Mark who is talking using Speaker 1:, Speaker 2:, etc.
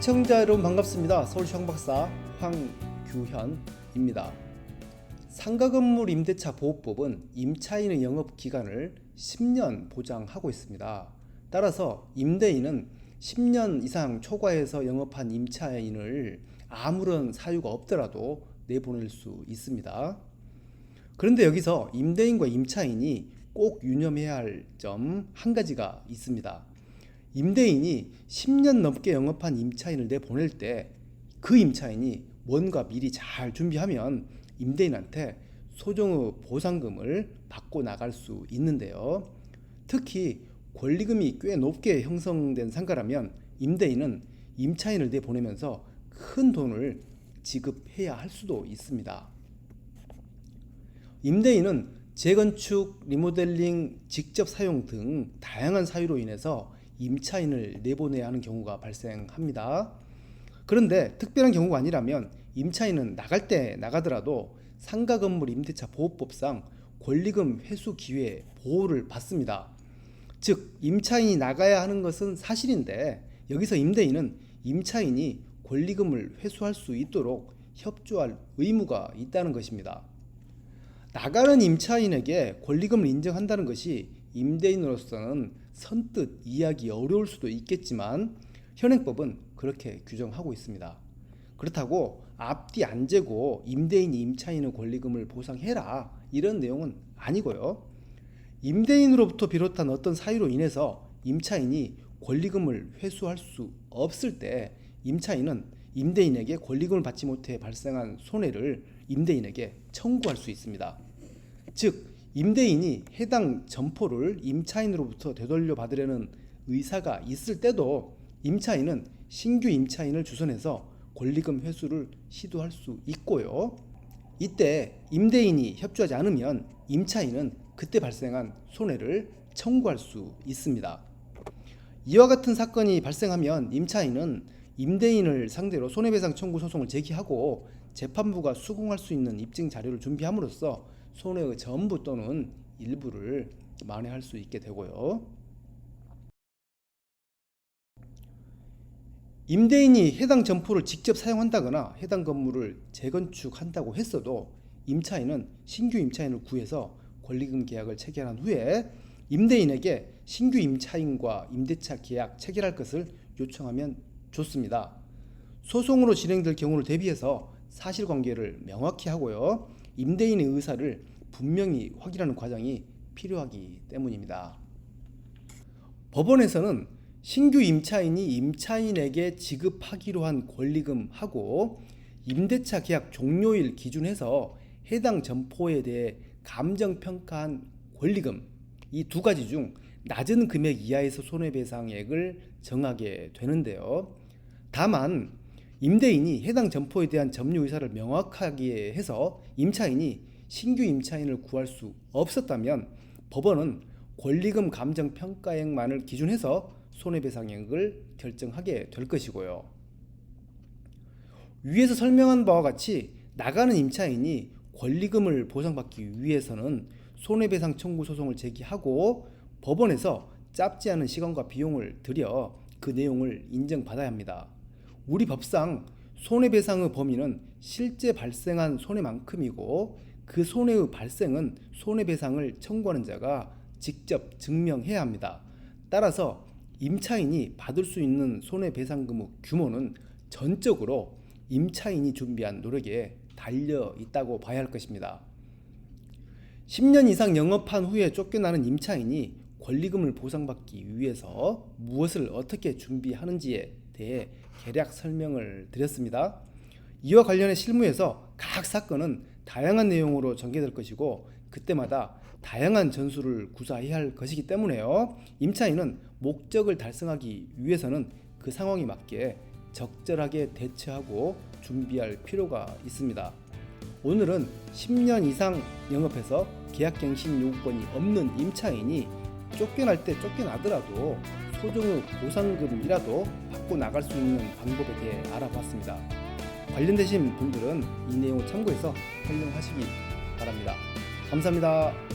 Speaker 1: 시청자 여러분 반갑습니다. 서울시 황박사 황규현입니다. 상가건물 임대차 보호법은 임차인의 영업기간을 10년 보장하고 있습니다. 따라서 임대인은 10년 이상 초과해서 영업한 임차인을 아무런 사유가 없더라도 내보낼 수 있습니다. 그런데 여기서 임대인과 임차인이 꼭 유념해야 할 점 한 가지가 있습니다. 임대인이 10년 넘게 영업한 임차인을 내보낼 때 그 임차인이 뭔가 미리 잘 준비하면 임대인한테 소정의 보상금을 받고 나갈 수 있는데요. 특히 권리금이 꽤 높게 형성된 상가라면 임대인은 임차인을 내보내면서 큰 돈을 지급해야 할 수도 있습니다. 임대인은 재건축, 리모델링, 직접 사용 등 다양한 사유로 인해서 임차인을 내보내야 하는 경우가 발생합니다. 그런데 특별한 경우가 아니라면 임차인은 나갈 때 나가더라도 상가건물 임대차 보호법상 권리금 회수 기회 보호를 받습니다. 즉 임차인이 나가야 하는 것은 사실인데 여기서 임대인은 임차인이 권리금을 회수할 수 있도록 협조할 의무가 있다는 것입니다. 나가는 임차인에게 권리금을 인정한다는 것이 임대인으로서는 선뜻 이해하기 어려울 수도 있겠지만 현행법은 그렇게 규정하고 있습니다. 그렇다고 앞뒤 안 재고 임대인이 임차인의 권리금을 보상해라 이런 내용은 아니고요. 임대인으로부터 비롯한 어떤 사유로 인해서 임차인이 권리금을 회수할 수 없을 때 임차인은 임대인에게 권리금을 받지 못해 발생한 손해를 임대인에게 청구할 수 있습니다. 즉 임대인이 해당 점포를 임차인으로부터 되돌려 받으려는 의사가 있을 때도 임차인은 신규 임차인을 주선해서 권리금 회수를 시도할 수 있고요. 이때 임대인이 협조하지 않으면 임차인은 그때 발생한 손해를 청구할 수 있습니다. 이와 같은 사건이 발생하면 임차인은 임대인을 상대로 손해배상 청구 소송을 제기하고 재판부가 수긍할 수 있는 입증 자료를 준비함으로써 손해의 전부 또는 일부를 만회할 수 있게 되고요. 임대인이 해당 점포를 직접 사용한다거나 해당 건물을 재건축한다고 했어도 임차인은 신규 임차인을 구해서 권리금 계약을 체결한 후에 임대인에게 신규 임차인과 임대차 계약 체결할 것을 요청하면 좋습니다. 소송으로 진행될 경우를 대비해서 사실관계를 명확히 하고요. 임대인의 의사를 분명히 확인하는 과정이 필요하기 때문입니다. 법원에서는 신규 임차인이 임차인에게 지급하기로 한 권리금하고 임대차 계약 종료일 기준해서 해당 점포에 대해 감정평가한 권리금 이 두 가지 중 낮은 금액 이하에서 손해배상액을 정하게 되는데요. 다만 임대인이 해당 점포에 대한 점유 의사를 명확하게 해서 임차인이 신규 임차인을 구할 수 없었다면 법원은 권리금 감정평가액만을 기준해서 손해배상액을 결정하게 될 것이고요. 위에서 설명한 바와 같이 나가는 임차인이 권리금을 보상받기 위해서는 손해배상 청구 소송을 제기하고 법원에서 짧지 않은 시간과 비용을 들여 그 내용을 인정받아야 합니다. 우리 법상 손해배상의 범위는 실제 발생한 손해만큼이고 그 손해의 발생은 손해배상을 청구하는 자가 직접 증명해야 합니다. 따라서 임차인이 받을 수 있는 손해배상금의 규모는 전적으로 임차인이 준비한 노력에 달려 있다고 봐야 할 것입니다. 10년 이상 영업한 후에 쫓겨나는 임차인이 권리금을 보상받기 위해서 무엇을 어떻게 준비하는지에 대해 개략 설명을 드렸습니다. 이와 관련해 실무에서 각 사건은 다양한 내용으로 전개될 것이고 그때마다 다양한 전술을 구사해야 할 것이기 때문에요. 임차인은 목적을 달성하기 위해서는 그 상황에 맞게 적절하게 대처하고 준비할 필요가 있습니다. 오늘은 10년 이상 영업해서 계약갱신 요구권이 없는 임차인이 쫓겨날 때 쫓겨나더라도 소정의 보상금이라도 받고 나갈 수 있는 방법에 대해 알아봤습니다. 관련되신 분들은 이 내용을 참고해서 활용하시기 바랍니다. 감사합니다.